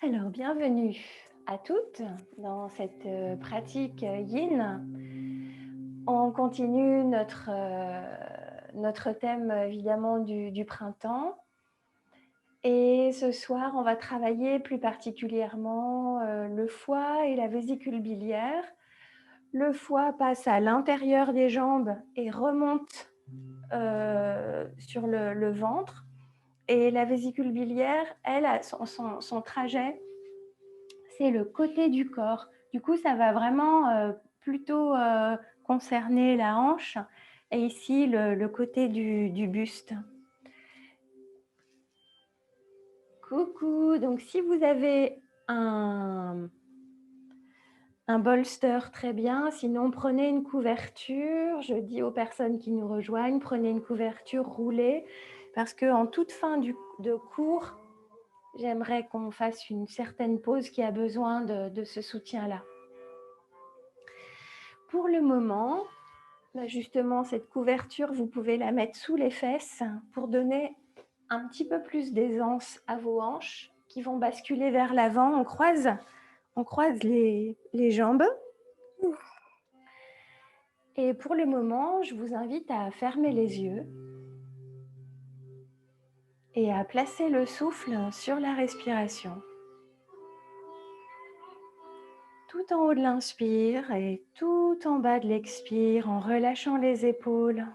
Alors, bienvenue à toutes dans cette pratique Yin. On continue notre thème évidemment du printemps. Et ce soir, on va travailler plus particulièrement le foie et la vésicule biliaire. Le foie passe à l'intérieur des jambes et remonte sur le ventre. Et la vésicule biliaire, elle, a son trajet, c'est le côté du corps. Du coup, ça va vraiment plutôt concerner la hanche et ici le côté du buste. Coucou, donc si vous avez un bolster, très bien. Sinon, prenez une couverture. Je dis aux personnes qui nous rejoignent, prenez une couverture roulée parce qu'en toute fin de cours, j'aimerais qu'on fasse une certaine pause qui a besoin de ce soutien-là. Pour le moment, justement, cette couverture, vous pouvez la mettre sous les fesses pour donner un petit peu plus d'aisance à vos hanches qui vont basculer vers l'avant. On croise les jambes. Et pour le moment, je vous invite à fermer les yeux et à placer le souffle sur la respiration. Tout en haut de l'inspire et tout en bas de l'expire en relâchant les épaules.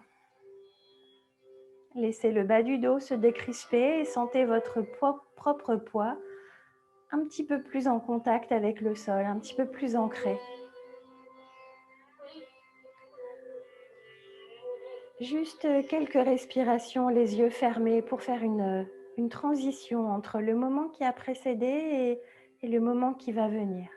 Laissez le bas du dos se décrisper et sentez votre propre poids un petit peu plus en contact avec le sol, un petit peu plus ancré. Juste quelques respirations, les yeux fermés pour faire une transition entre le moment qui a précédé et le moment qui va venir.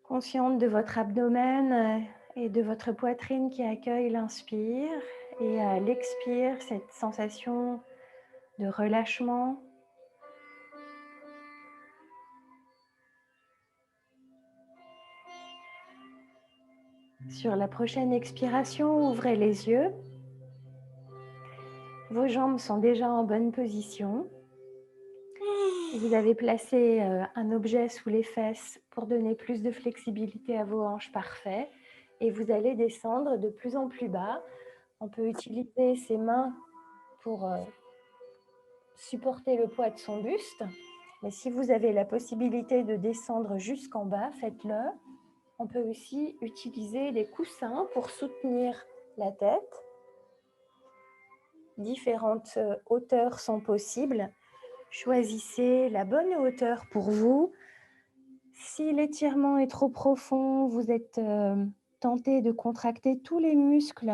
Consciente de votre abdomen et de votre poitrine qui accueille l'inspire et à l'expire, cette sensation de relâchement. Sur la prochaine expiration, ouvrez les yeux. Vos jambes sont déjà en bonne position. Vous avez placé un objet sous les fesses pour donner plus de flexibilité à vos hanches, parfait. Et vous allez descendre de plus en plus bas. On peut utiliser ses mains pour supporter le poids de son buste. Mais si vous avez la possibilité de descendre jusqu'en bas, faites-le. On peut aussi utiliser les coussins pour soutenir la tête. Différentes hauteurs sont possibles. Choisissez la bonne hauteur pour vous. Si l'étirement est trop profond, vous êtes tenté de contracter tous les muscles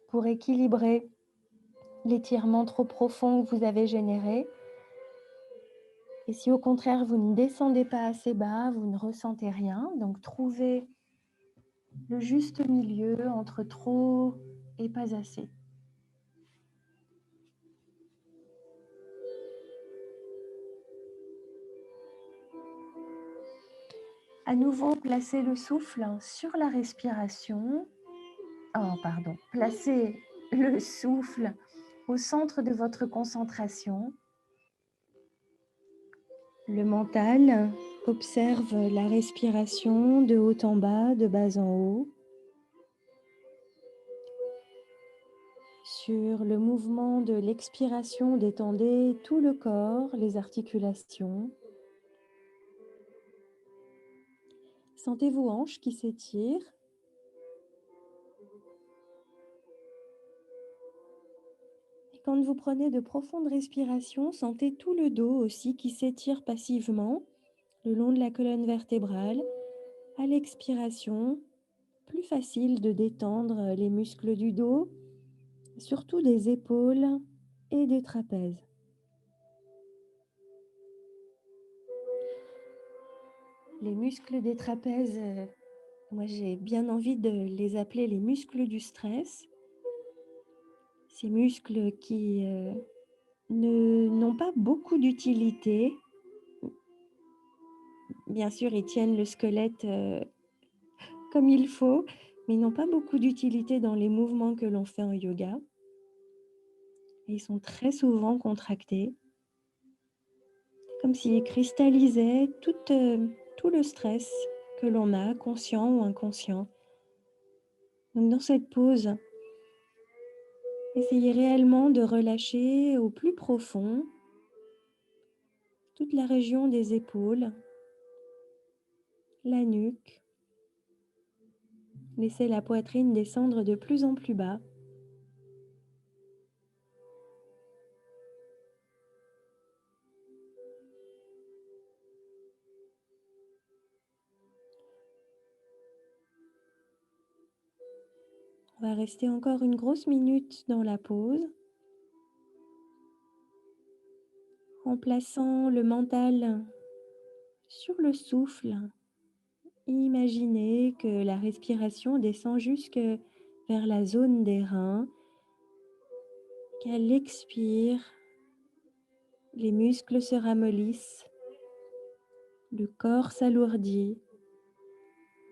pour équilibrer l'étirement trop profond que vous avez généré. Et si au contraire, vous ne descendez pas assez bas, vous ne ressentez rien, donc trouvez le juste milieu entre trop et pas assez. À nouveau, placez le souffle sur la respiration. Placez le souffle au centre de votre concentration. Le mental observe la respiration de haut en bas, de bas en haut. Sur le mouvement de l'expiration, détendez tout le corps, les articulations. Sentez vos hanches qui s'étirent. Et quand vous prenez de profondes respirations, sentez tout le dos aussi qui s'étire passivement le long de la colonne vertébrale. À l'expiration, plus facile de détendre les muscles du dos, surtout des épaules et des trapèzes. Les muscles des trapèzes, moi j'ai bien envie de les appeler les muscles du stress. Ces muscles qui n'ont pas beaucoup d'utilité. Bien sûr, ils tiennent le squelette comme il faut, mais ils n'ont pas beaucoup d'utilité dans les mouvements que l'on fait en yoga. et ils sont très souvent contractés, comme s'ils cristallisaient tout le stress que l'on a, conscient ou inconscient. Donc dans cette pause, essayez réellement de relâcher au plus profond toute la région des épaules, la nuque. Laissez la poitrine descendre de plus en plus bas. On va rester encore une grosse minute dans la pause, en plaçant le mental sur le souffle. Imaginez que la respiration descend jusque vers la zone des reins, qu'elle expire, les muscles se ramollissent, le corps s'alourdit.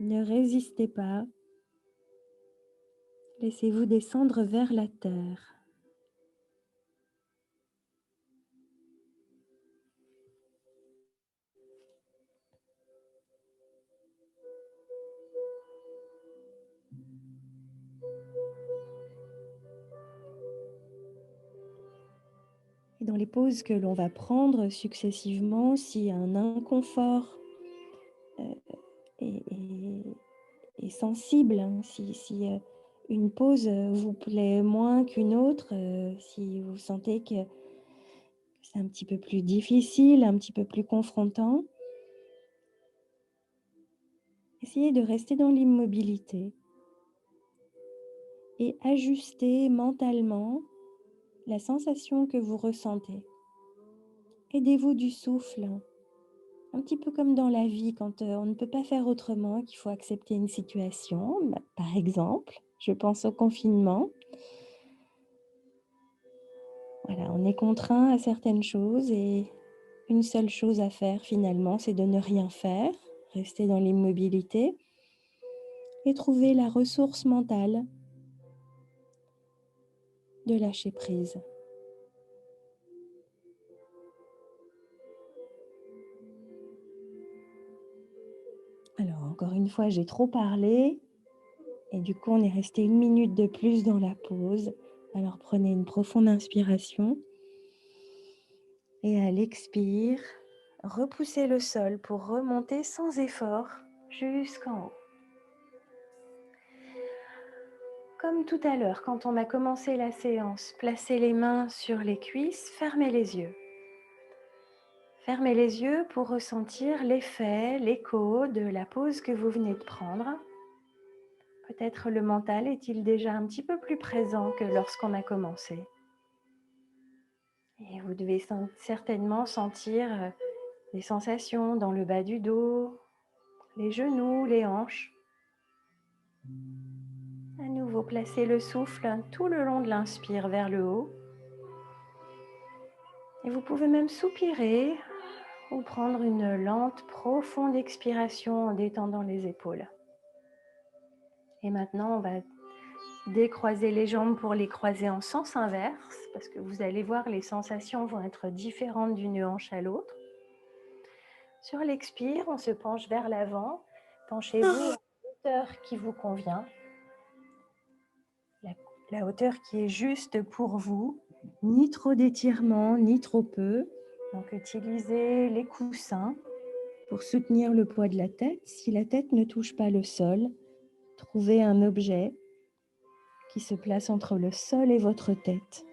Ne résistez pas, laissez-vous descendre vers la terre. Et dans les pauses que l'on va prendre successivement, si un inconfort euh, est, est- est sensible, hein, si une pause vous plaît moins qu'une autre, si vous sentez que c'est un petit peu plus difficile, un petit peu plus confrontant, essayez de rester dans l'immobilité et ajuster mentalement la sensation que vous ressentez. Aidez-vous du souffle, un petit peu comme dans la vie, quand on ne peut pas faire autrement, qu'il faut accepter une situation. Par exemple, je pense au confinement. Voilà, on est contraint à certaines choses et une seule chose à faire finalement, c'est de ne rien faire, rester dans l'immobilité et trouver la ressource mentale de lâcher prise. Alors encore une fois, j'ai trop parlé et du coup on est resté une minute de plus dans la pause. Alors prenez une profonde inspiration et à l'expire, repoussez le sol pour remonter sans effort jusqu'en haut. Comme tout à l'heure, quand on a commencé la séance, placez les mains sur les cuisses, fermez les yeux. Fermez les yeux pour ressentir l'effet, l'écho de la pause que vous venez de prendre. Peut-être le mental est-il déjà un petit peu plus présent que lorsqu'on a commencé. Et vous devez certainement sentir des sensations dans le bas du dos, les genoux, les hanches. À nouveau, placez le souffle tout le long de l'inspire vers le haut. Et vous pouvez même soupirer ou prendre une lente, profonde expiration en détendant les épaules. Et maintenant, on va décroiser les jambes pour les croiser en sens inverse, parce que vous allez voir, les sensations vont être différentes d'une hanche à l'autre. Sur l'expire, on se penche vers l'avant. Penchez-vous à la hauteur qui vous convient, la hauteur qui est juste pour vous, ni trop d'étirement, ni trop peu. Donc utilisez les coussins pour soutenir le poids de la tête. Si la tête ne touche pas le sol, trouvez un objet qui se place entre le sol et votre tête.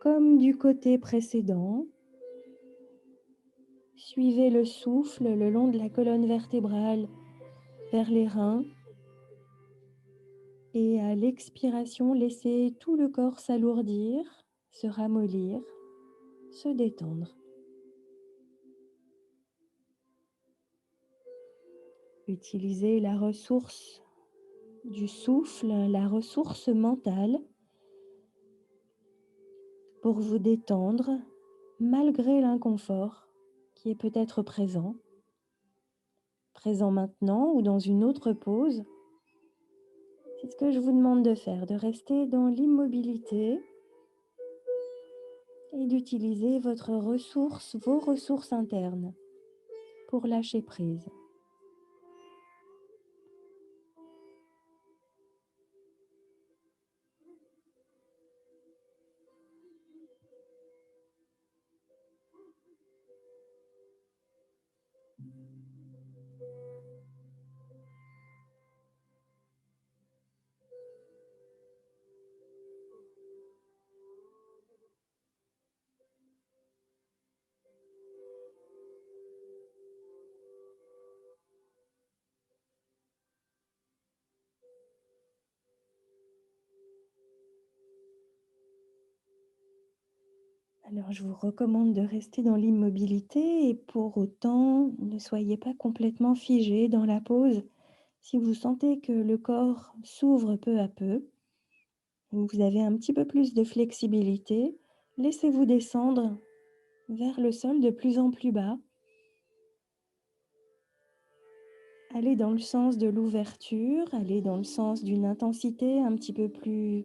Comme du côté précédent, suivez le souffle le long de la colonne vertébrale vers les reins et à l'expiration, laissez tout le corps s'alourdir, se ramollir, se détendre. Utilisez la ressource du souffle, la ressource mentale pour vous détendre malgré l'inconfort qui est peut-être présent maintenant ou dans une autre pause. Ce que je vous demande de faire, de rester dans l'immobilité et d'utiliser votre ressource, vos ressources internes pour lâcher prise. Alors, je vous recommande de rester dans l'immobilité et pour autant, ne soyez pas complètement figé dans la pose. Si vous sentez que le corps s'ouvre peu à peu, et que vous avez un petit peu plus de flexibilité, laissez-vous descendre vers le sol de plus en plus bas. Allez dans le sens de l'ouverture, allez dans le sens d'une intensité un petit peu plus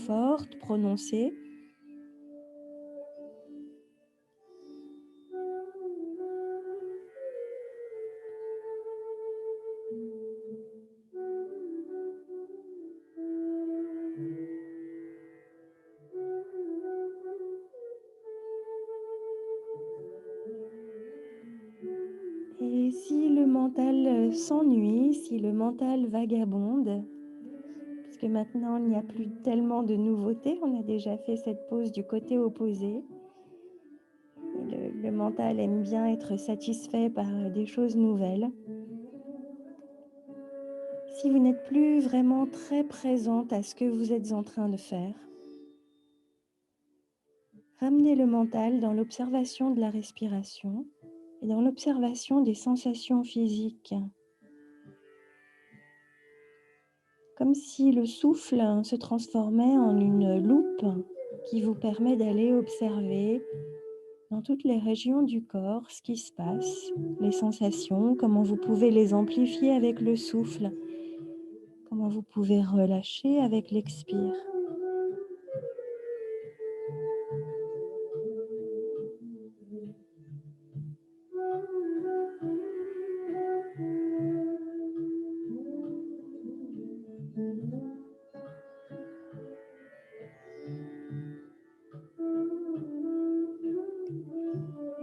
forte, prononcée. Et si le mental s'ennuie, si le mental vagabonde, puisque maintenant il n'y a plus tellement de nouveautés, on a déjà fait cette pause du côté opposé. Et le mental aime bien être satisfait par des choses nouvelles. Si vous n'êtes plus vraiment très présente à ce que vous êtes en train de faire, ramenez le mental dans l'observation de la respiration et dans l'observation des sensations physiques. Comme si le souffle se transformait en une loupe qui vous permet d'aller observer dans toutes les régions du corps ce qui se passe, les sensations, comment vous pouvez les amplifier avec le souffle, comment vous pouvez relâcher avec l'expire.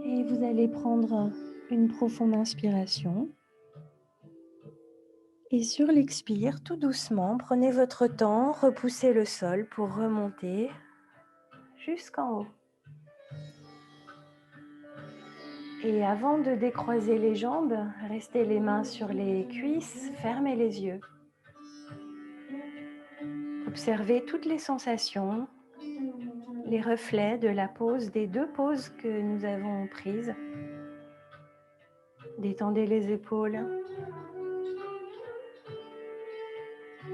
Et vous allez prendre une profonde inspiration. Et sur l'expire, tout doucement, prenez votre temps, repoussez le sol pour remonter jusqu'en haut. Et avant de décroiser les jambes, restez les mains sur les cuisses, fermez les yeux. Observez toutes les sensations, les reflets de la pause, des deux pauses que nous avons prises. Détendez les épaules,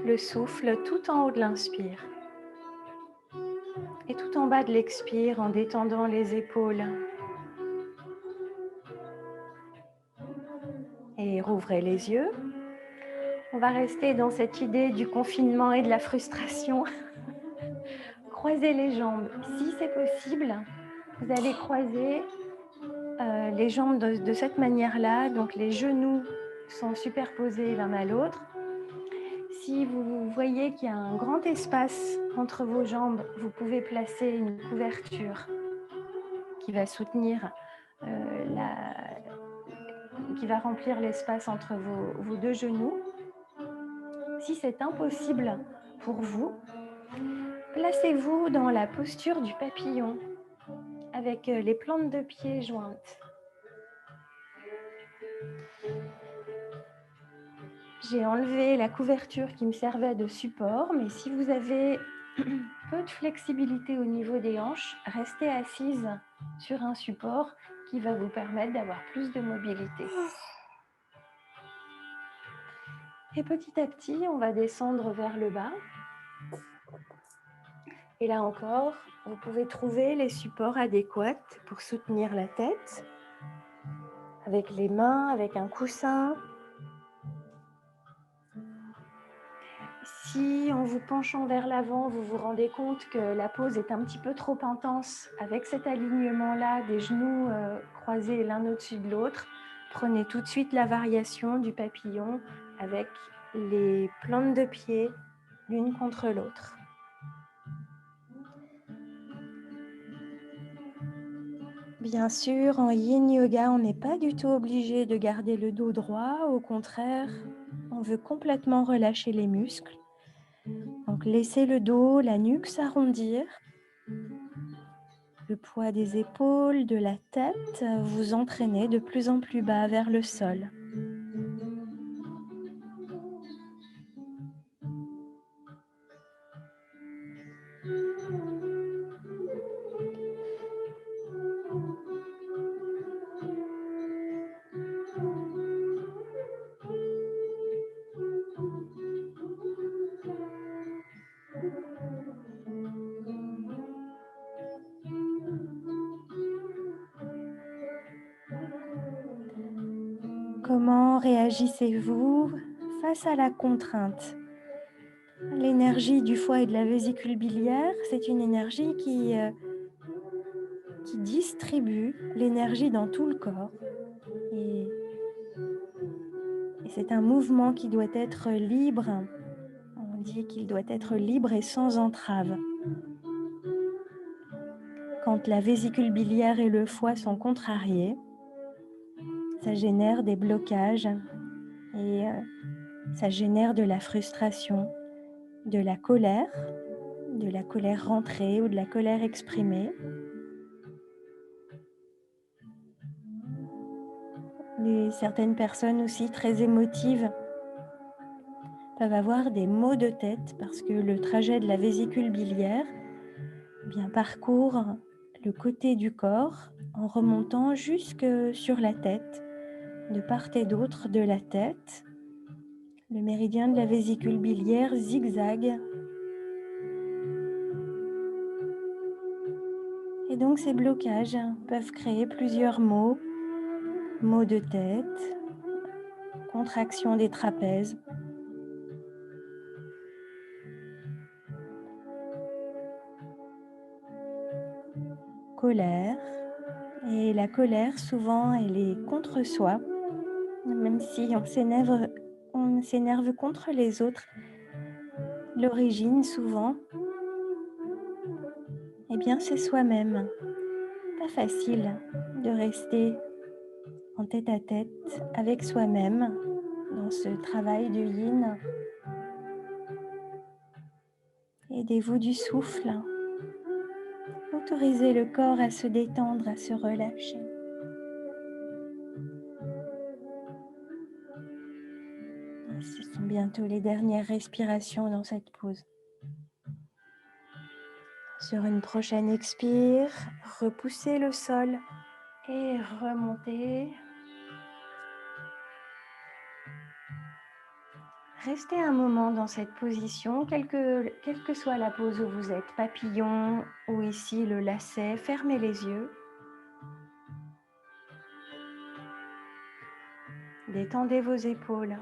le souffle tout en haut de l'inspire et tout en bas de l'expire en détendant les épaules. Et rouvrez les yeux. On va rester dans cette idée du confinement et de la frustration. Croisez les jambes. Si c'est possible, vous allez croiser les jambes de cette manière-là. Donc les genoux sont superposés l'un à l'autre. Si vous voyez qu'il y a un grand espace entre vos jambes, vous pouvez placer une couverture qui va soutenir qui va remplir l'espace entre vos deux genoux. Si c'est impossible pour vous, placez-vous dans la posture du papillon avec les plantes de pied jointes. J'ai enlevé la couverture qui me servait de support, mais si vous avez peu de flexibilité au niveau des hanches, restez assise sur un support qui va vous permettre d'avoir plus de mobilité. Et petit à petit, on va descendre vers le bas. Et là encore, vous pouvez trouver les supports adéquats pour soutenir la tête, avec les mains, avec un coussin. Si en vous penchant vers l'avant, vous vous rendez compte que la pose est un petit peu trop intense avec cet alignement-là des genoux croisés l'un au-dessus de l'autre, prenez tout de suite la variation du papillon avec les plantes de pied l'une contre l'autre. Bien sûr, en yin yoga, on n'est pas du tout obligé de garder le dos droit. Au contraire, on veut complètement relâcher les muscles. Donc, laissez le dos, la nuque s'arrondir. Le poids des épaules, de la tête, vous entraînez de plus en plus bas vers le sol. Comment réagissez-vous face à la contrainte? L'énergie du foie et de la vésicule biliaire, c'est une énergie qui distribue l'énergie dans tout le corps. Et c'est un mouvement qui doit être libre. On dit qu'il doit être libre et sans entrave. Quand la vésicule biliaire et le foie sont contrariés, ça génère des blocages et ça génère de la frustration, de la colère rentrée ou de la colère exprimée. Certaines personnes aussi très émotives peuvent avoir des maux de tête parce que le trajet de la vésicule biliaire parcourt le côté du corps en remontant jusque sur la tête, de part et d'autre de la tête. Le méridien de la vésicule biliaire zigzague. Et donc ces blocages peuvent créer plusieurs maux, maux de tête, contraction des trapèzes. Colère. Et la colère, souvent, elle est contre soi. Même si on s'énerve contre les autres, l'origine, souvent, c'est soi-même. Pas facile de rester en tête à tête avec soi-même dans ce travail du yin. Aidez-vous du souffle. Autorisez le corps à se détendre, à se relâcher. Et ce sont bientôt les dernières respirations dans cette pause. Sur une prochaine expire, repoussez le sol et remontez. Restez un moment dans cette position, quelle que soit la pose où vous êtes, papillon ou ici le lacet, fermez les yeux. Détendez vos épaules.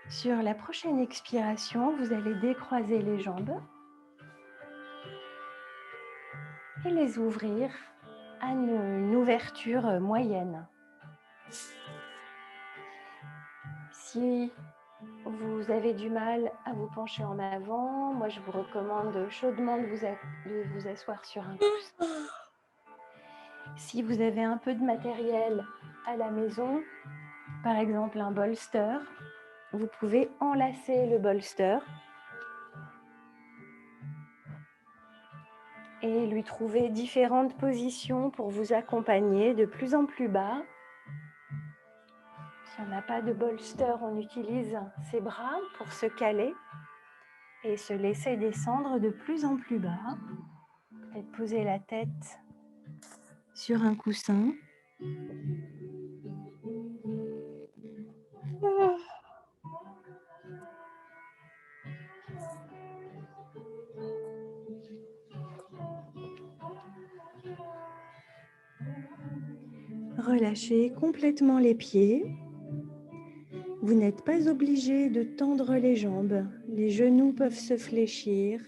Sur la prochaine expiration, vous allez décroiser les jambes et les ouvrir à une ouverture moyenne. Si vous avez du mal à vous pencher en avant, moi je vous recommande chaudement de vous asseoir sur un coussin. Si vous avez un peu de matériel à la maison, par exemple un bolster, vous pouvez enlacer le bolster et lui trouver différentes positions pour vous accompagner de plus en plus bas. Si on n'a pas de bolster, on utilise ses bras pour se caler et se laisser descendre de plus en plus bas. Peut-être poser la tête sur un coussin. Relâchez complètement les pieds. Vous n'êtes pas obligé de tendre les jambes. Les genoux peuvent se fléchir.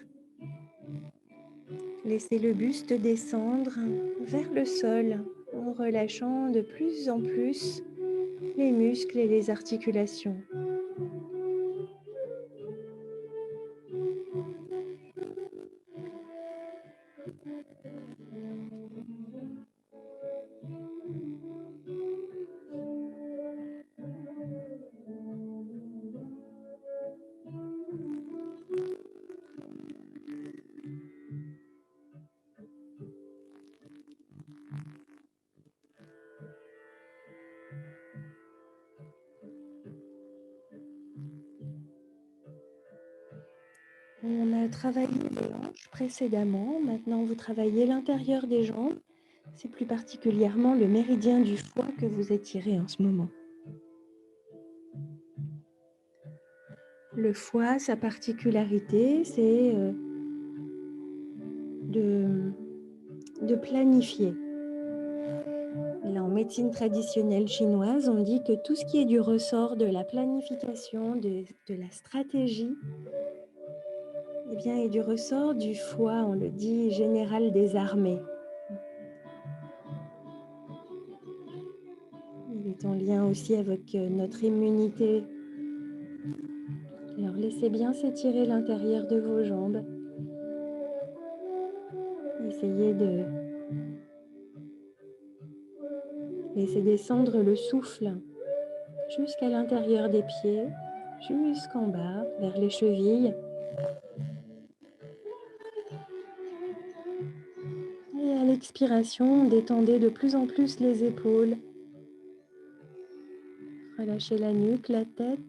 Laissez le buste descendre vers le sol en relâchant de plus en plus les muscles et les articulations. On a travaillé les hanches précédemment. Maintenant, vous travaillez l'intérieur des jambes. C'est plus particulièrement le méridien du foie que vous étirez en ce moment. Le foie, sa particularité, c'est de planifier. Et en médecine traditionnelle chinoise, on dit que tout ce qui est du ressort de la planification, de la stratégie, eh bien, est du ressort du foie, on le dit, général des armées. Il est en lien aussi avec notre immunité. Alors, laissez bien s'étirer l'intérieur de vos jambes. Essayez de laisser descendre le souffle jusqu'à l'intérieur des pieds, jusqu'en bas, vers les chevilles. Et à l'expiration, détendez de plus en plus les épaules. Relâchez la nuque, la tête.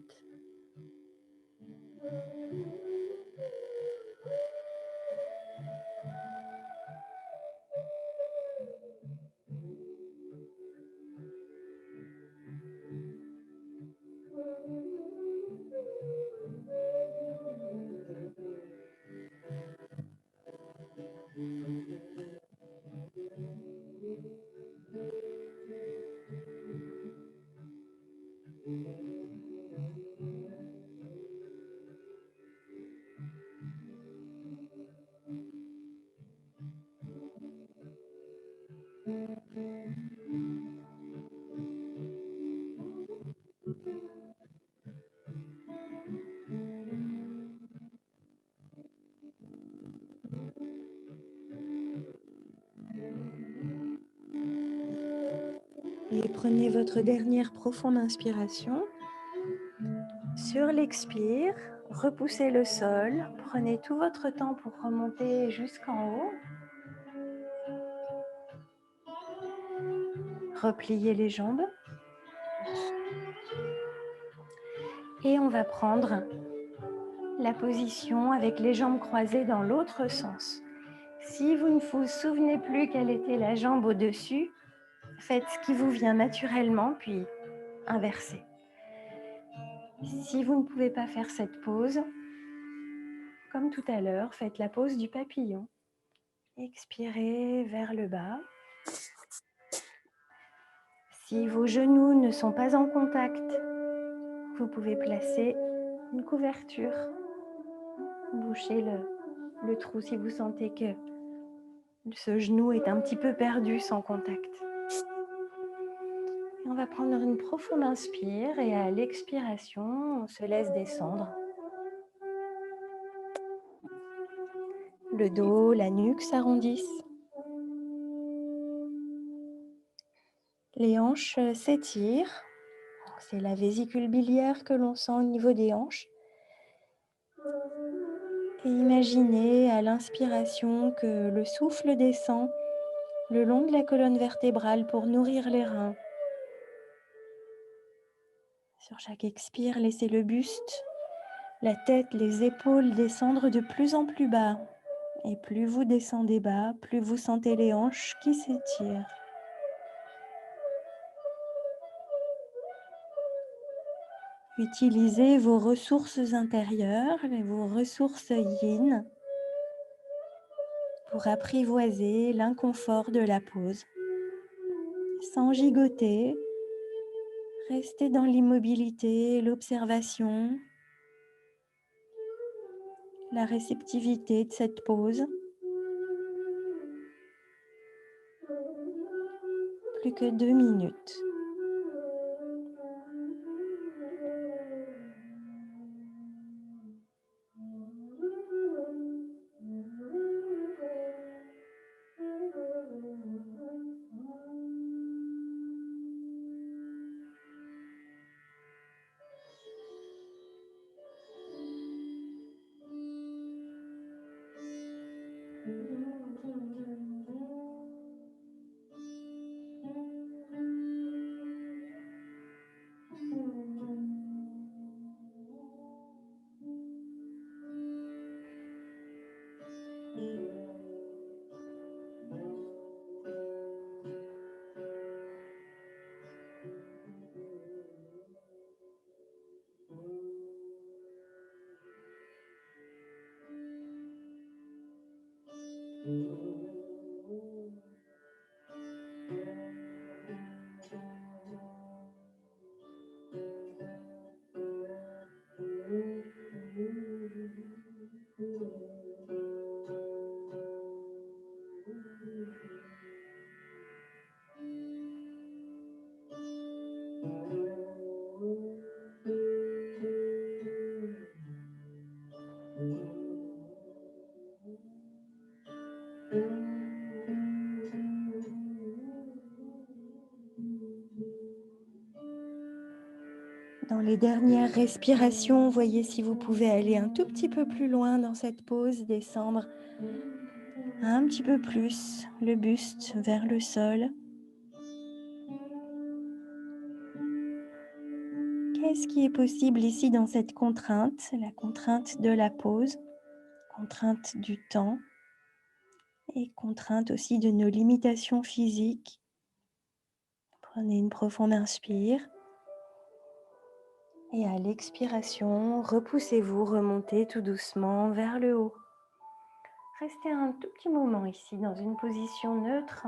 Et prenez votre dernière profonde inspiration. Sur l'expire, repoussez le sol. Prenez tout votre temps pour remonter jusqu'en haut. Repliez les jambes. Et on va prendre la position avec les jambes croisées dans l'autre sens. Si vous ne vous souvenez plus quelle était la jambe au-dessus, faites ce qui vous vient naturellement, puis inversez. Si vous ne pouvez pas faire cette pose, comme tout à l'heure, faites la pose du papillon. Expirez vers le bas. Si vos genoux ne sont pas en contact, vous pouvez placer une couverture. Bouchez le trou si vous sentez que ce genou est un petit peu perdu sans contact. Et on va prendre une profonde inspire et à l'expiration, on se laisse descendre. Le dos, la nuque s'arrondissent. Les hanches s'étirent. C'est la vésicule biliaire que l'on sent au niveau des hanches. Et imaginez à l'inspiration que le souffle descend le long de la colonne vertébrale pour nourrir les reins. Sur chaque expire, laissez le buste, la tête, les épaules descendre de plus en plus bas. Et plus vous descendez bas, plus vous sentez les hanches qui s'étirent. Utilisez vos ressources intérieures, vos ressources yin, pour apprivoiser l'inconfort de la pose. Sans gigoter, Restez dans l'immobilité, l'observation, la réceptivité de cette pause. Plus que 2 minutes. Dans les dernières respirations, voyez si vous pouvez aller un tout petit peu plus loin dans cette pause, descendre un petit peu plus le buste vers le sol. Qu'est-ce qui est possible ici dans cette contrainte, la contrainte de la pause, contrainte du temps et contrainte aussi de nos limitations physiques. Prenez une profonde inspire. Et à l'expiration, repoussez-vous, remontez tout doucement vers le haut. Restez un tout petit moment ici dans une position neutre.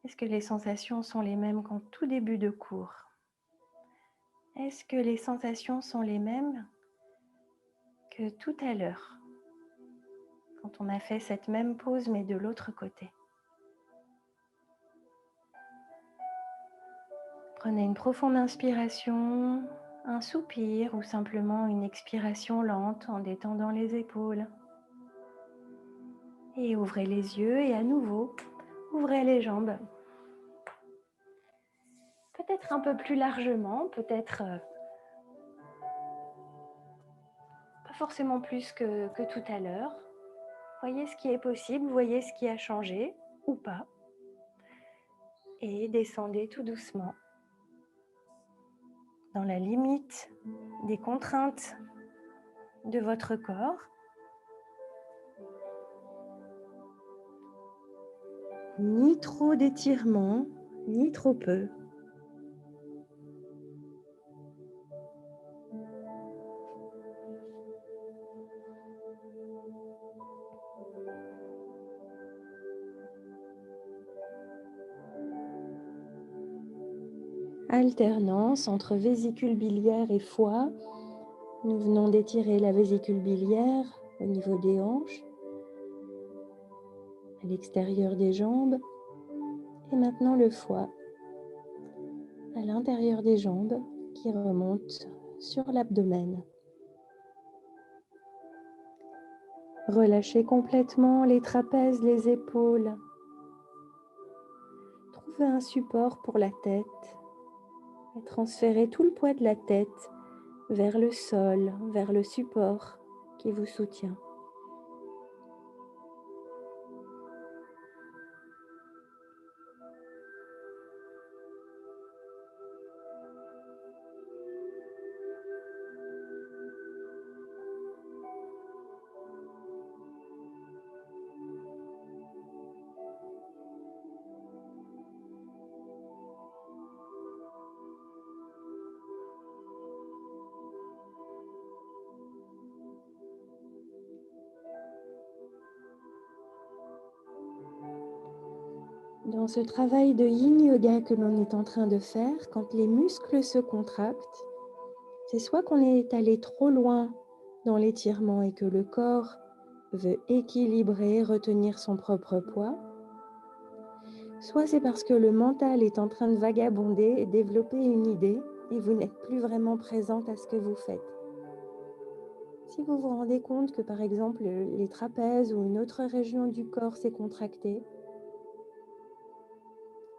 Est-ce que les sensations sont les mêmes qu'en tout début de cours? Est-ce que les sensations sont les mêmes que tout à l'heure, quand on a fait cette même pause mais de l'autre côté? Prenez une profonde inspiration, un soupir ou simplement une expiration lente en détendant les épaules. Et ouvrez les yeux et à nouveau, ouvrez les jambes. Peut-être un peu plus largement, peut-être pas forcément plus que tout à l'heure. Voyez ce qui est possible, voyez ce qui a changé ou pas. Et descendez tout doucement dans la limite des contraintes de votre corps. Ni trop d'étirement, ni trop peu. Alternance entre vésicule biliaire et foie. Nous venons d'étirer la vésicule biliaire au niveau des hanches, à l'extérieur des jambes, et maintenant le foie à l'intérieur des jambes qui remonte sur l'abdomen. Relâchez complètement les trapèzes, les épaules. Trouvez un support pour la tête et transférez tout le poids de la tête vers le sol, vers le support qui vous soutient. Dans ce travail de yin yoga que l'on est en train de faire, quand les muscles se contractent, c'est soit qu'on est allé trop loin dans l'étirement et que le corps veut équilibrer, retenir son propre poids, soit c'est parce que le mental est en train de vagabonder et développer une idée et vous n'êtes plus vraiment présente à ce que vous faites. Si vous vous rendez compte que par exemple les trapèzes ou une autre région du corps s'est contractée,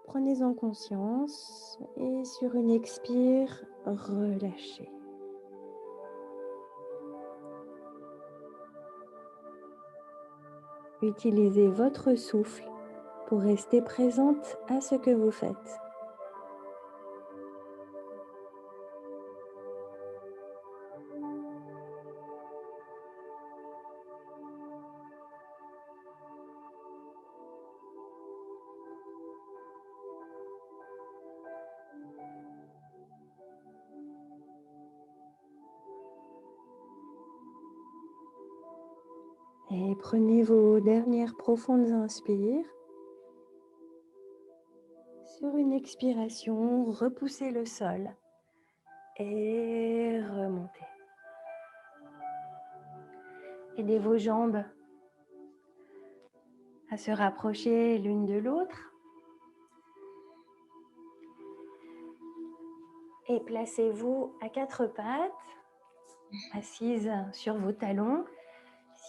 prenez-en conscience et sur une expire, relâchez. Utilisez votre souffle pour rester présente à ce que vous faites. Et prenez vos dernières profondes inspires. Sur une expiration, repoussez le sol et remontez. Aidez vos jambes à se rapprocher l'une de l'autre et placez-vous à quatre pattes, assises sur vos talons.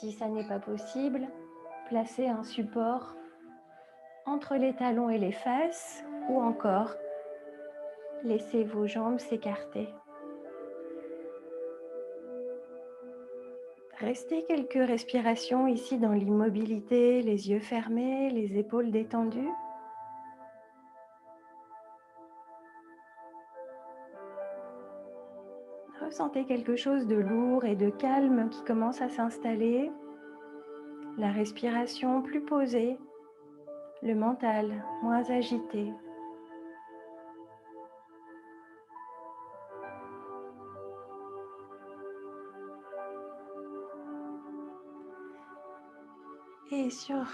Si ça n'est pas possible, placez un support entre les talons et les fesses ou encore laissez vos jambes s'écarter. Restez quelques respirations ici dans l'immobilité, les yeux fermés, les épaules détendues. Ressentez quelque chose de lourd et de calme qui commence à s'installer. La respiration plus posée, le mental moins agité. Et sur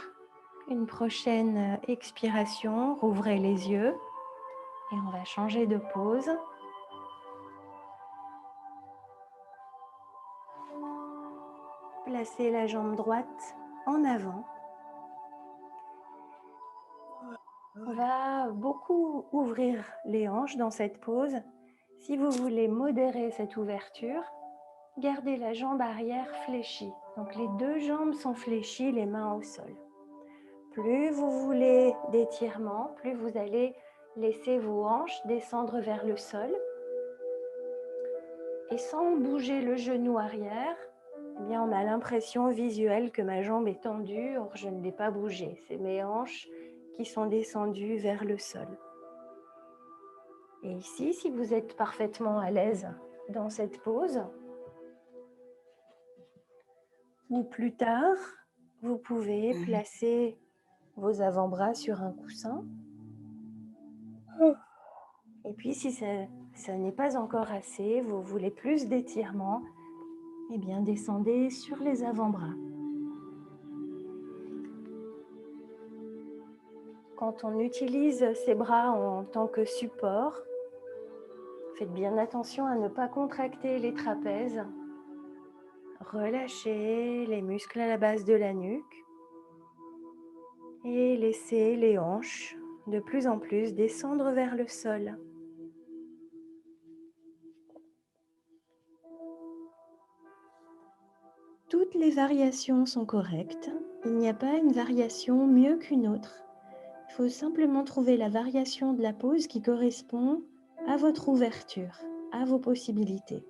une prochaine expiration, rouvrez les yeux et on va changer de pose. Placez la jambe droite en avant. On va beaucoup ouvrir les hanches dans cette pose. Si vous voulez modérer cette ouverture, gardez la jambe arrière fléchie. Donc les deux jambes sont fléchies, les mains au sol. Plus vous voulez d'étirement, plus vous allez laisser vos hanches descendre vers le sol. Et sans bouger le genou arrière, eh bien on a l'impression visuelle que ma jambe est tendue, or je ne l'ai pas bougée. C'est mes hanches qui sont descendues vers le sol. Et ici, si vous êtes parfaitement à l'aise dans cette pose, ou plus tard, vous pouvez placer vos avant-bras sur un coussin. Et puis, si ça n'est pas encore assez, vous voulez plus d'étirement, eh bien, descendez sur les avant-bras. Quand on utilise ses bras en tant que support, faites bien attention à ne pas contracter les trapèzes. Relâchez les muscles à la base de la nuque et laissez les hanches de plus en plus descendre vers le sol. Toutes les variations sont correctes. Il n'y a pas une variation mieux qu'une autre. Il faut simplement trouver la variation de la pose qui correspond à votre ouverture, à vos possibilités.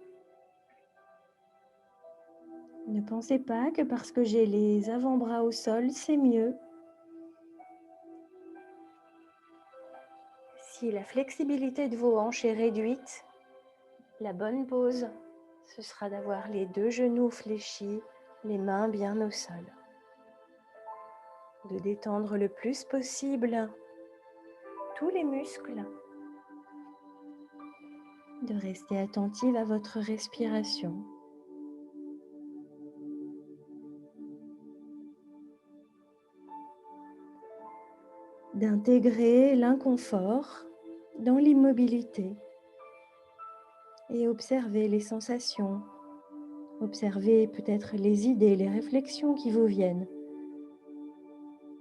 Ne pensez pas que parce que j'ai les avant-bras au sol, c'est mieux. Si la flexibilité de vos hanches est réduite, la bonne pose, ce sera d'avoir les deux genoux fléchis, les mains bien au sol. De détendre le plus possible tous les muscles. De rester attentive à votre respiration. d'intégrer l'inconfort dans l'immobilité et observer les sensations, observer peut-être les idées, les réflexions qui vous viennent.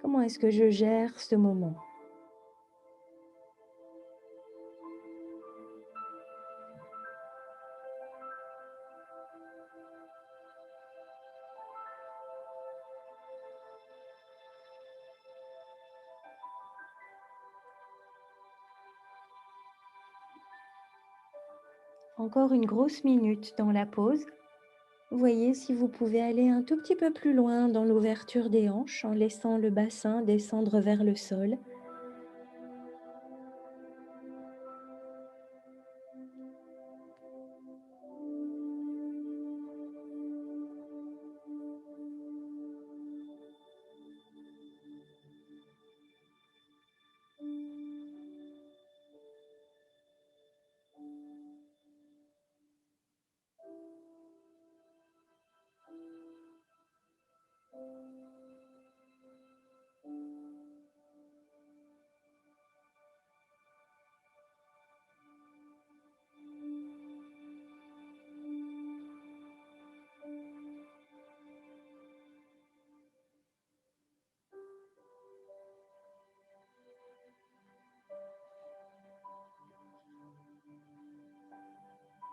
Comment est-ce que je gère ce moment? Encore une grosse minute dans la pause. Voyez si vous pouvez aller un tout petit peu plus loin dans l'ouverture des hanches en laissant le bassin descendre vers le sol.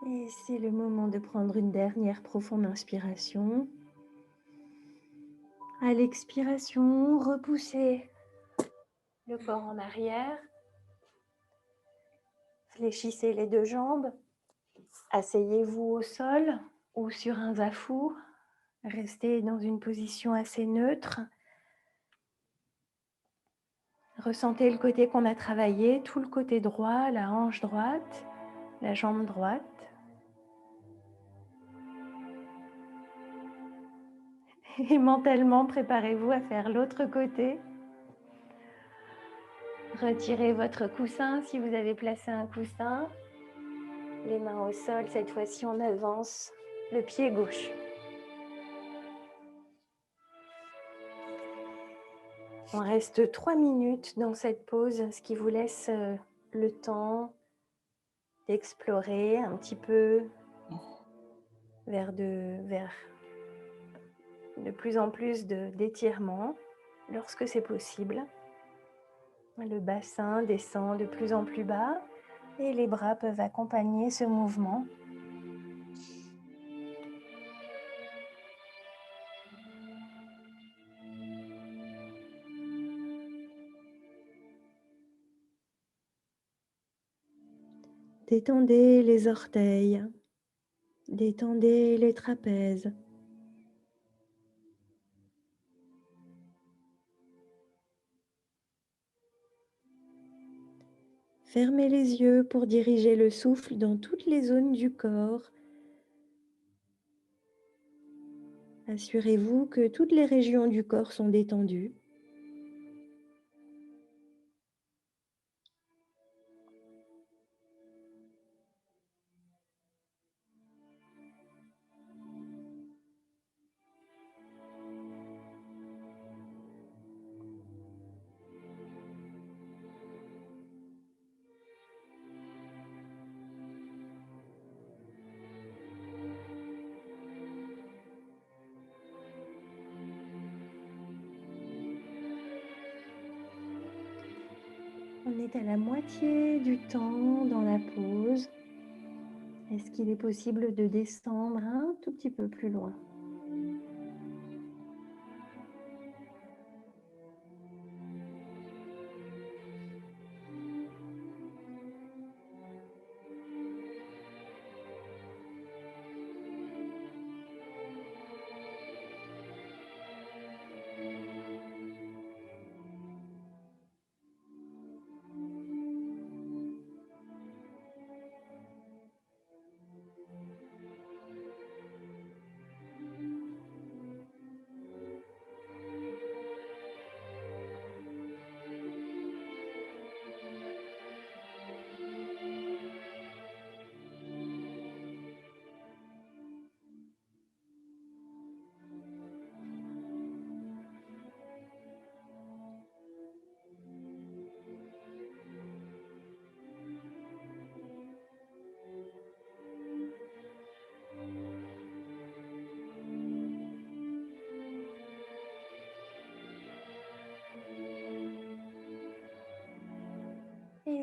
Et c'est le moment de prendre une dernière profonde inspiration. À l'expiration, repoussez le corps en arrière. Fléchissez les deux jambes. Asseyez-vous au sol ou sur un zafou. Restez dans une position assez neutre. Ressentez le côté qu'on a travaillé, tout le côté droit, la hanche droite, la jambe droite. Et mentalement, préparez-vous à faire l'autre côté. Retirez votre coussin si vous avez placé un coussin. Les mains au sol, cette fois-ci on avance le pied gauche. On reste 3 minutes dans cette pause, ce qui vous laisse le temps d'explorer un petit peu vers de plus en plus d'étirement lorsque c'est possible. Le bassin descend de plus en plus bas et les bras peuvent accompagner ce mouvement. Détendez les orteils, détendez les trapèzes. Fermez les yeux pour diriger le souffle dans toutes les zones du corps. Assurez-vous que toutes les régions du corps sont détendues. On est à la moitié du temps dans la pause. Est-ce qu'il est possible de descendre un tout petit peu plus loin?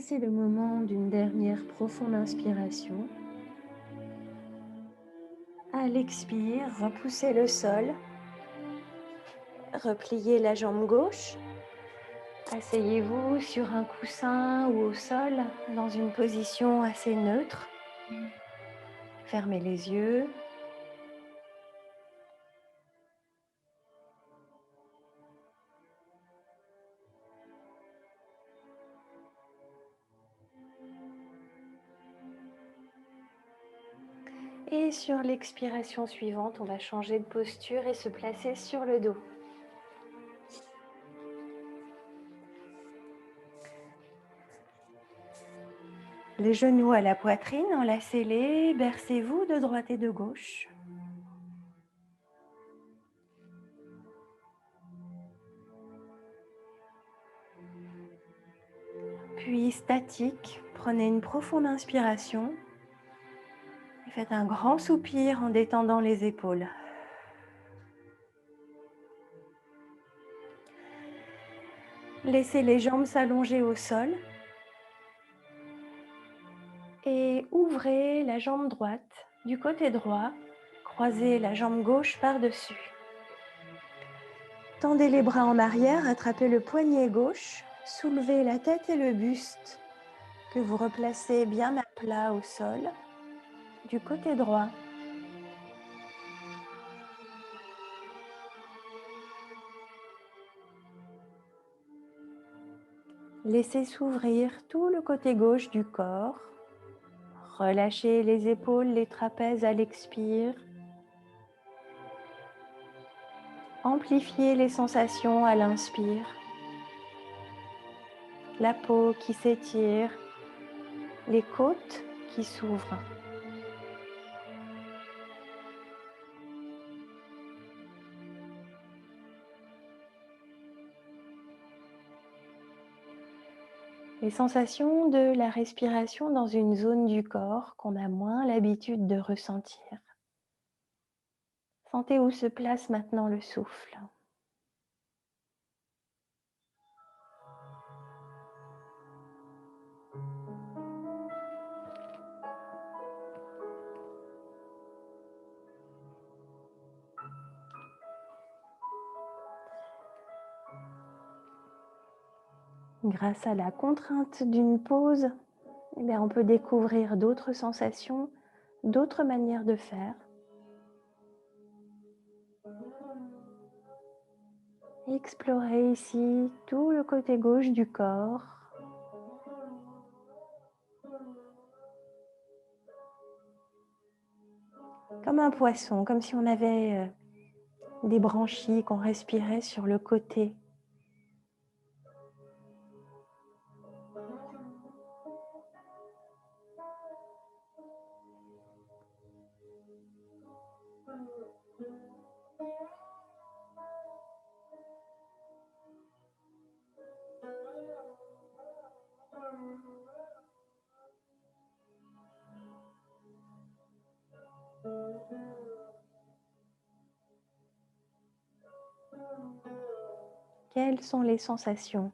c'est le moment d'une dernière profonde inspiration. À l'expire, repoussez le sol, repliez la jambe gauche, asseyez-vous sur un coussin ou au sol dans une position assez neutre. Fermez les yeux. Et sur l'expiration suivante, on va changer de posture et se placer sur le dos. Les genoux à la poitrine, enlacez-les, bercez-vous de droite et de gauche. Puis statique, prenez une profonde inspiration et faites un grand soupir en détendant les épaules. Laissez les jambes s'allonger au sol et ouvrez la jambe droite du côté droit, croisez la jambe gauche par-dessus. Tendez les bras en arrière, attrapez le poignet gauche, soulevez la tête et le buste que vous replacez bien à plat au sol du côté droit. Laissez s'ouvrir tout le côté gauche du corps. Relâchez les épaules, les trapèzes à l'expire. Amplifiez les sensations à l'inspire. La peau qui s'étire, les côtes qui s'ouvrent. Les sensations de la respiration dans une zone du corps qu'on a moins l'habitude de ressentir. Sentez où se place maintenant le souffle. Grâce à la contrainte d'une pause, on peut découvrir d'autres sensations, d'autres manières de faire. Explorez ici tout le côté gauche du corps. Comme un poisson, comme si on avait des branchies qu'on respirait sur le côté. Quelles sont les sensations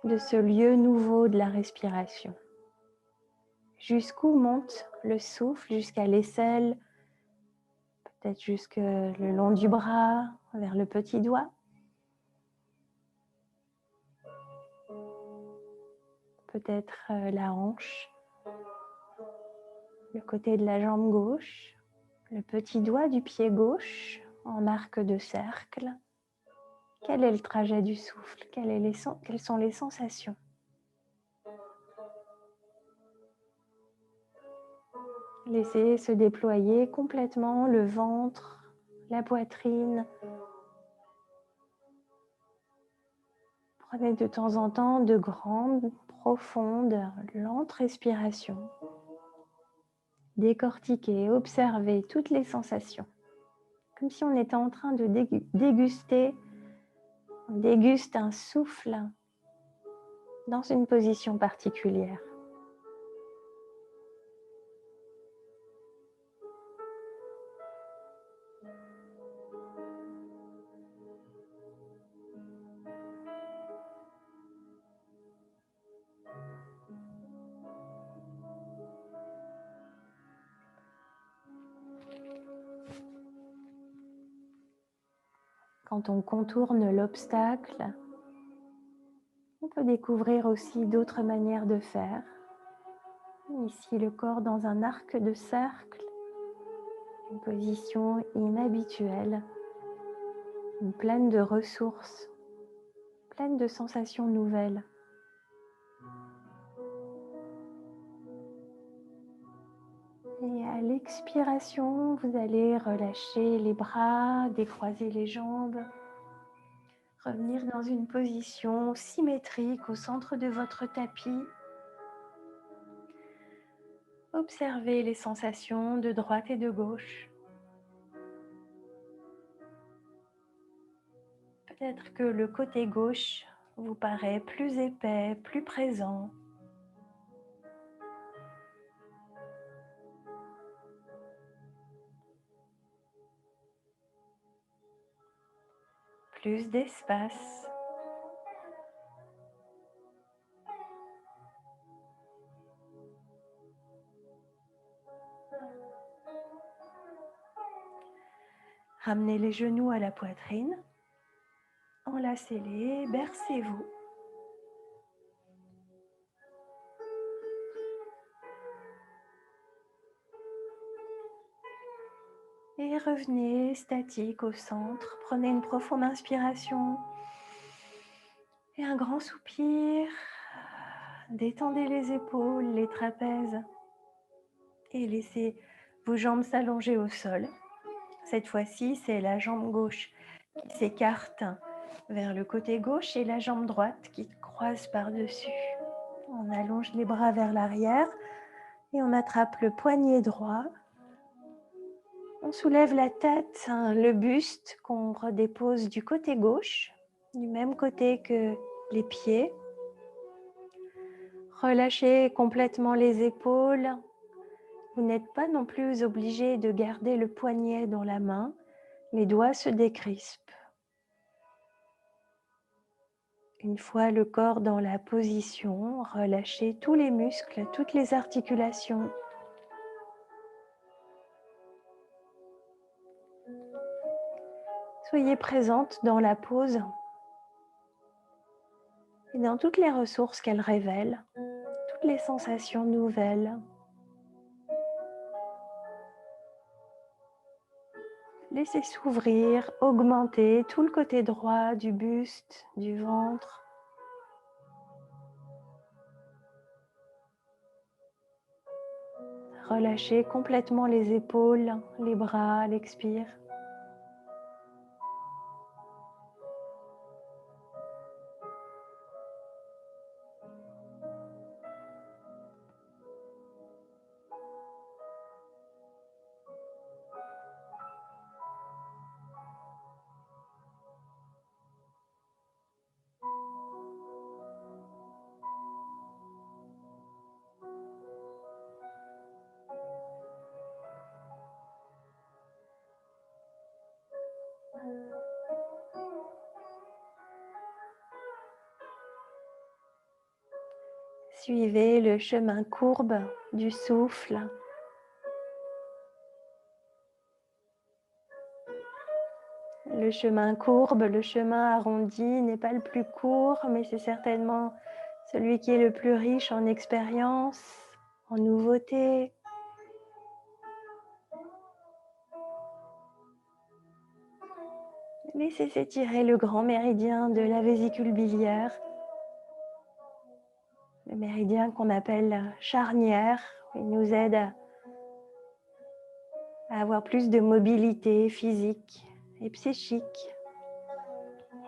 de ce lieu nouveau de la respiration? Jusqu'où monte le souffle? Jusqu'à l'aisselle, peut-être jusque le long du bras, vers le petit doigt. Peut-être la hanche, le côté de la jambe gauche, le petit doigt du pied gauche en arc de cercle. Quel est le trajet du souffle? Quelles sont les sensations? Laissez se déployer complètement le ventre, la poitrine. Prenez de temps en temps de grandes, profondes, lentes respirations. Décortiquez, observez toutes les sensations. Comme si on était en train de déguster. On déguste un souffle dans une position particulière. Quand on contourne l'obstacle, on peut découvrir aussi d'autres manières de faire. Ici, le corps dans un arc de cercle, une position inhabituelle, pleine de ressources, pleine de sensations nouvelles. Et à l'expiration, vous allez relâcher les bras, décroiser les jambes, revenir dans une position symétrique au centre de votre tapis. Observez les sensations de droite et de gauche. Peut-être que le côté gauche vous paraît plus épais, plus présent. Plus d'espace. Ramenez les genoux à la poitrine. Enlacez-les, bercez-vous. Et revenez statique au centre. Prenez une profonde inspiration et un grand soupir. Détendez les épaules, les trapèzes et laissez vos jambes s'allonger au sol. Cette fois-ci, c'est la jambe gauche qui s'écarte vers le côté gauche et la jambe droite qui croise par-dessus. On allonge les bras vers l'arrière et on attrape le poignet droit. On soulève la tête, le buste qu'on redépose du côté gauche, du même côté que les pieds. Relâchez complètement les épaules. Vous n'êtes pas non plus obligé de garder le poignet dans la main. Les doigts se décrispent. Une fois le corps dans la position, relâchez tous les muscles, toutes les articulations. Soyez présente dans la pose et dans toutes les ressources qu'elle révèle, toutes les sensations nouvelles. Laissez s'ouvrir, augmenter tout le côté droit du buste, du ventre. Relâchez complètement les épaules, les bras à l'expire. Suivez le chemin courbe du souffle. Le chemin courbe, le chemin arrondi n'est pas le plus court, mais c'est certainement celui qui est le plus riche en expérience, en nouveautés. Laissez s'étirer le grand méridien de la vésicule biliaire, le méridien qu'on appelle charnière. Il nous aide à avoir plus de mobilité physique et psychique.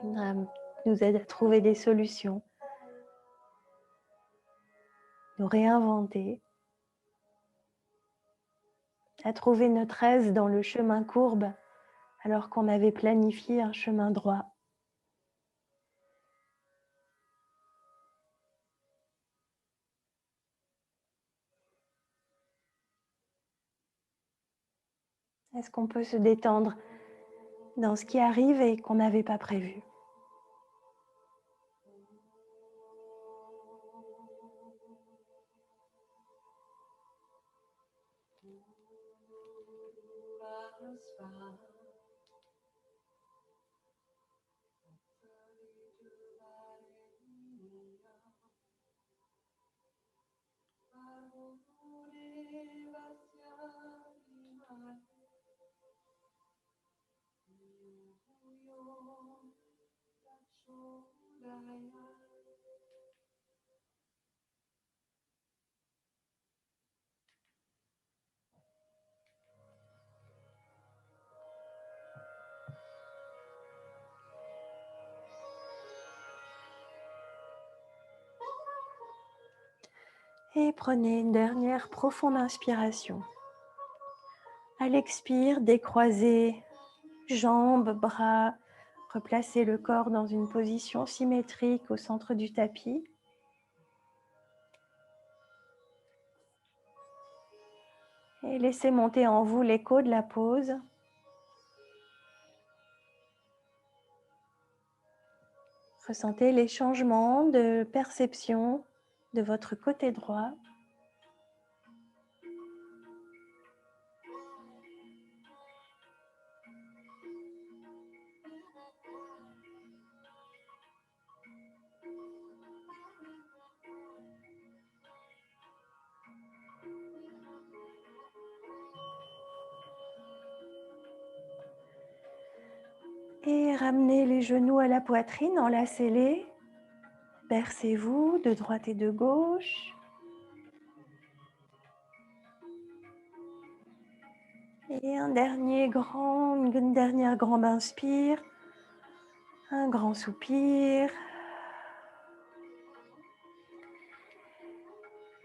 Il nous aide à trouver des solutions, nous réinventer, à trouver notre aise dans le chemin courbe alors qu'on avait planifié un chemin droit. Est-ce qu'on peut se détendre dans ce qui arrive et qu'on n'avait pas prévu? Et prenez une dernière profonde inspiration. À l'expire, décroisez jambes, bras, replacez le corps dans une position symétrique au centre du tapis. Et laissez monter en vous l'écho de la pause. Ressentez les changements de perception de votre côté droit. Et ramenez les genoux à la poitrine, enlacez-les. Bercez-vous de droite et de gauche. Et une dernière grande inspire. Un grand soupir.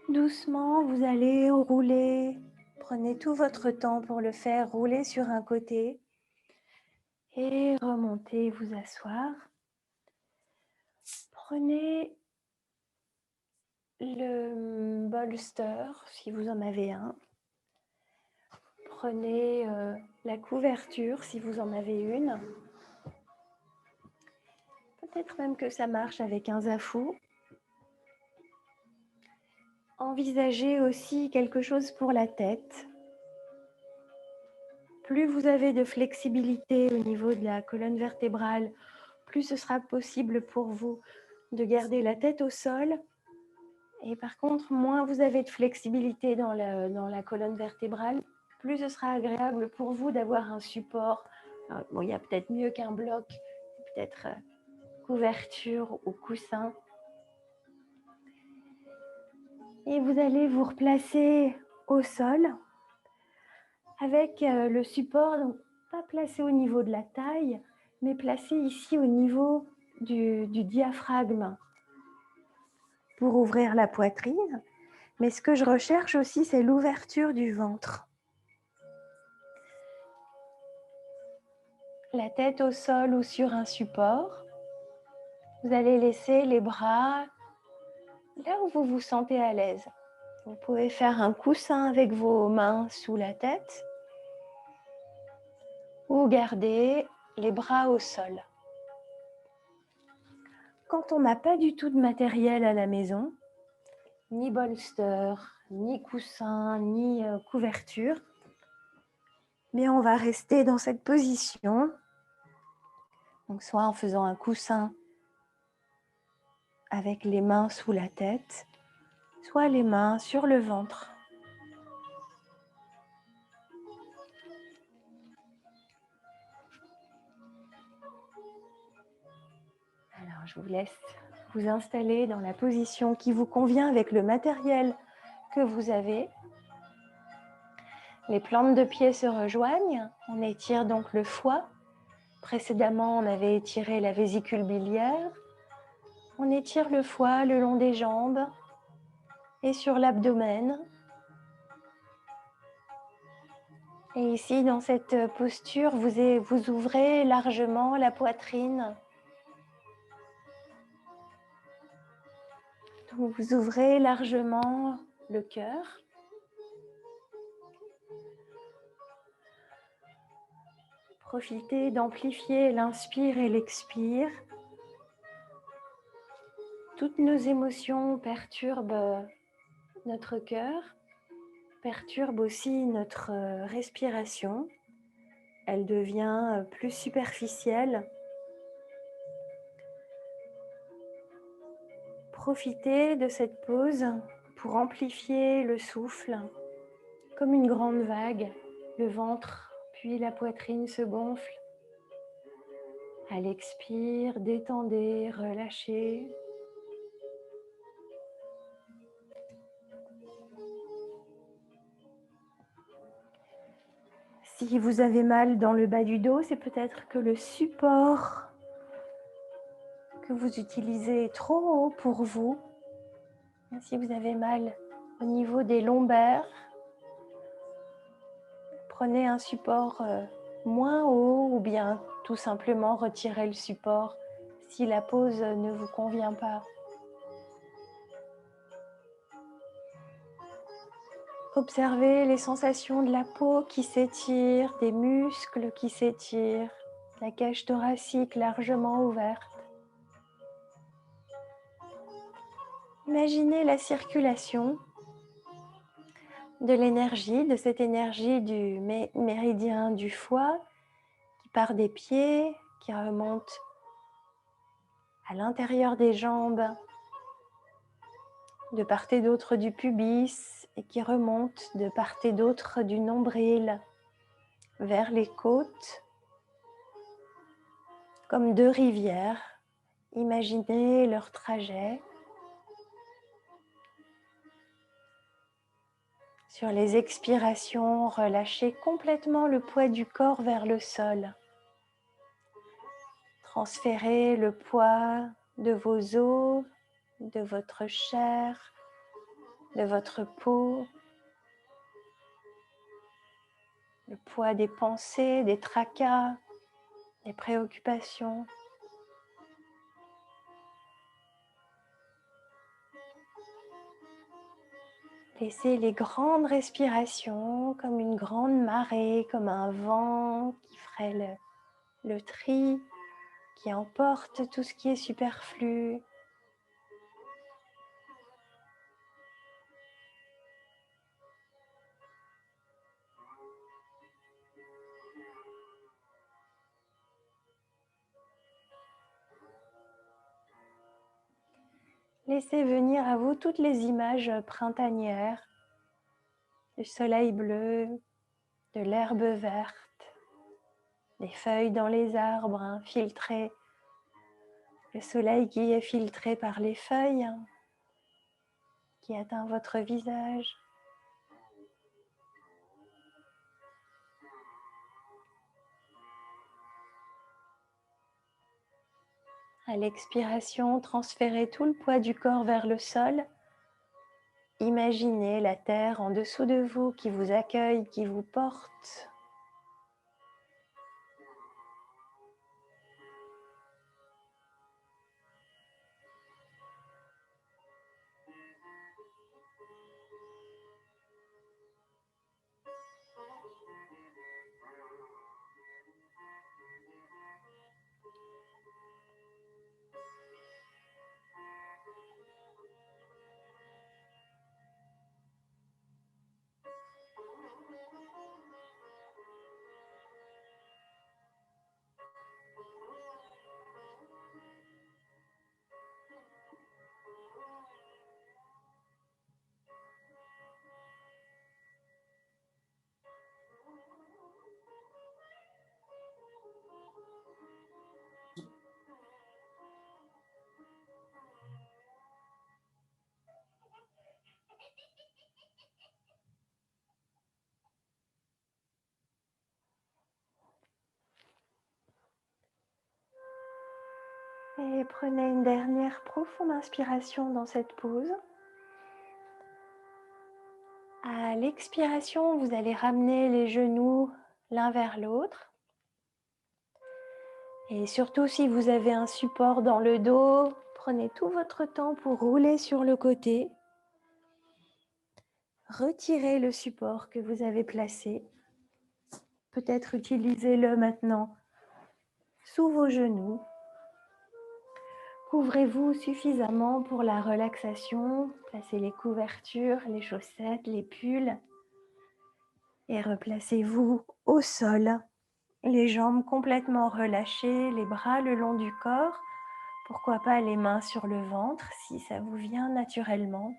Doucement, vous allez rouler. Prenez tout votre temps pour le faire. Rouler sur un côté. Et remontez, vous asseoir. Prenez le bolster, si vous en avez un. Prenez la couverture, si vous en avez une. Peut-être même que ça marche avec un zafou. Envisagez aussi quelque chose pour la tête. Plus vous avez de flexibilité au niveau de la colonne vertébrale, plus ce sera possible pour vous de garder la tête au sol. Et par contre, moins vous avez de flexibilité dans la colonne vertébrale, plus ce sera agréable pour vous d'avoir un support. Alors, bon, il y a peut-être mieux qu'un bloc, peut-être couverture ou coussin. Et vous allez vous replacer au sol avec le support, donc pas placé au niveau de la taille, mais placé ici au niveau du diaphragme pour ouvrir la poitrine. Mais ce que je recherche aussi, c'est l'ouverture du ventre. La tête au sol ou sur un support. Vous allez laisser les bras là où vous vous sentez à l'aise. Vous pouvez faire un coussin avec vos mains sous la tête ou garder les bras au sol. Quand on n'a pas du tout de matériel à la maison, ni bolster, ni coussin, ni couverture, mais on va rester dans cette position. Donc soit en faisant un coussin avec les mains sous la tête, soit les mains sur le ventre. Alors je vous laisse vous installer dans la position qui vous convient avec le matériel que vous avez. Les plantes de pied se rejoignent, on étire donc le foie. Précédemment, on avait étiré la vésicule biliaire. On étire le foie le long des jambes et sur l'abdomen. Et ici, dans cette posture, vous ouvrez largement la poitrine. Donc, vous ouvrez largement le cœur. Profitez d'amplifier l'inspire et l'expire. Toutes nos émotions perturbent notre cœur, perturbent aussi notre respiration. Elle devient plus superficielle. Profitez de cette pause pour amplifier le souffle. Comme une grande vague, le ventre puis la poitrine se gonflent. À l'expire, détendez, relâchez. Si vous avez mal dans le bas du dos, c'est peut-être que le support que vous utilisez est trop haut pour vous. Si vous avez mal au niveau des lombaires, prenez un support moins haut ou bien tout simplement retirez le support si la pose ne vous convient pas. Observez les sensations de la peau qui s'étire, des muscles qui s'étirent, la cage thoracique largement ouverte. Imaginez la circulation de l'énergie, de cette énergie du méridien du foie qui part des pieds, qui remonte à l'intérieur des jambes, de part et d'autre du pubis et qui remonte de part et d'autre du nombril vers les côtes, comme deux rivières. Imaginez leur trajet. Sur les expirations, relâchez complètement le poids du corps vers le sol. Transférez le poids de vos os, de votre chair, de votre peau, le poids des pensées, des tracas, des préoccupations. Laissez les grandes respirations comme une grande marée, comme un vent qui ferait le tri, qui emporte tout ce qui est superflu. Laissez venir à vous toutes les images printanières, du soleil bleu, de l'herbe verte, des feuilles dans les arbres filtrées, le soleil qui est filtré par les feuilles, qui atteint votre visage. À l'expiration, transférez tout le poids du corps vers le sol. Imaginez la terre en dessous de vous qui vous accueille, qui vous porte. Et prenez une dernière profonde inspiration dans cette pause. À l'expiration, vous allez ramener les genoux l'un vers l'autre. Et surtout, si vous avez un support dans le dos, prenez tout votre temps pour rouler sur le côté. Retirez le support que vous avez placé. Peut-être utilisez-le maintenant sous vos genoux. Couvrez-vous suffisamment pour la relaxation. Placez les couvertures, les chaussettes, les pulls. Et replacez-vous au sol. Les jambes complètement relâchées, les bras le long du corps. Pourquoi pas les mains sur le ventre si ça vous vient naturellement.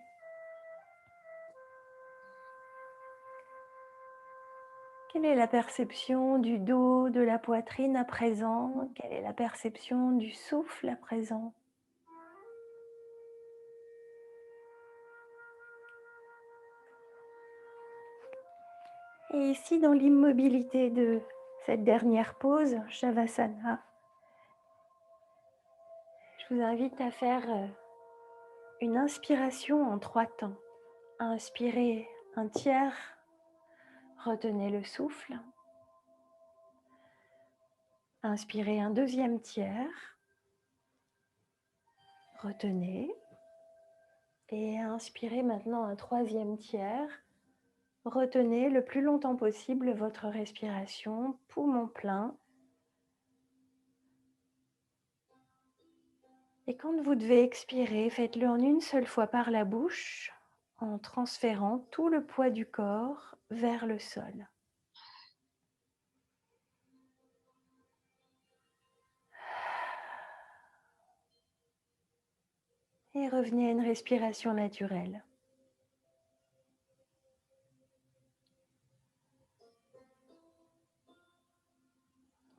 Quelle est la perception du dos, de la poitrine à présent? Quelle est la perception du souffle à présent? Et ici, dans l'immobilité de cette dernière pause, Shavasana, je vous invite à faire une inspiration en 3 temps. Inspirez un tiers, retenez le souffle. Inspirez un deuxième tiers, retenez. Et inspirez maintenant un troisième tiers. Retenez le plus longtemps possible votre respiration, poumon plein. Et quand vous devez expirer, faites-le en une seule fois par la bouche, en transférant tout le poids du corps vers le sol. Et revenez à une respiration naturelle.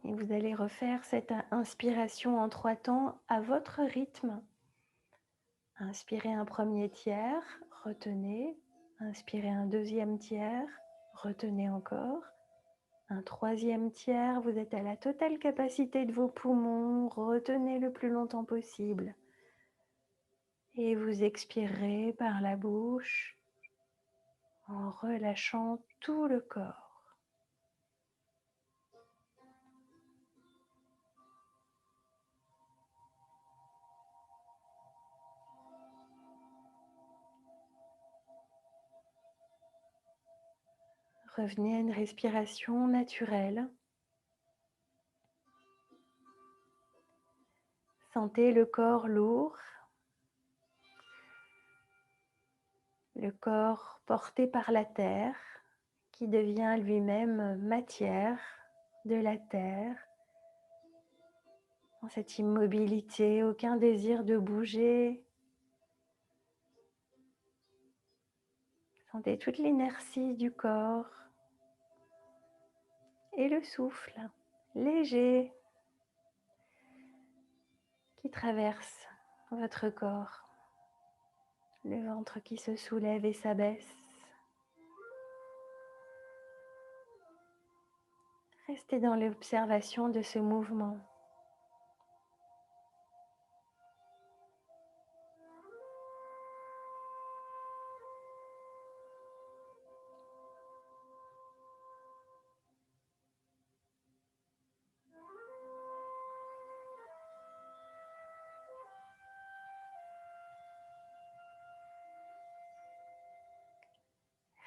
Et vous allez refaire cette inspiration en 3 temps à votre rythme. Inspirez un premier tiers, retenez. Inspirez un deuxième tiers, retenez encore. Un troisième tiers, vous êtes à la totale capacité de vos poumons, retenez le plus longtemps possible. Et vous expirez par la bouche en relâchant tout le corps. Revenez à une respiration naturelle. Sentez le corps lourd, le corps porté par la terre qui devient lui-même matière de la terre. Dans cette immobilité, aucun désir de bouger. Sentez toute l'inertie du corps et le souffle léger qui traverse votre corps. Le ventre qui se soulève et s'abaisse. Restez dans l'observation de ce mouvement.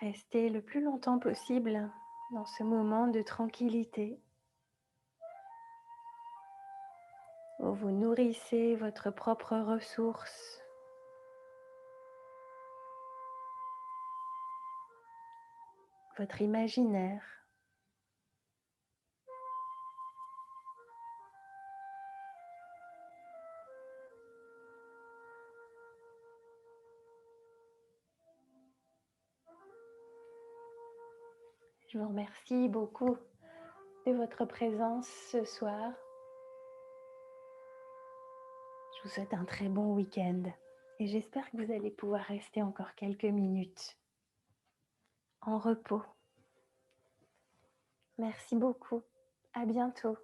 Restez le plus longtemps possible dans ce moment de tranquillité où vous nourrissez votre propre ressource, votre imaginaire. Je vous remercie beaucoup de votre présence ce soir. Je vous souhaite un très bon week-end et j'espère que vous allez pouvoir rester encore quelques minutes en repos. Merci beaucoup. À bientôt.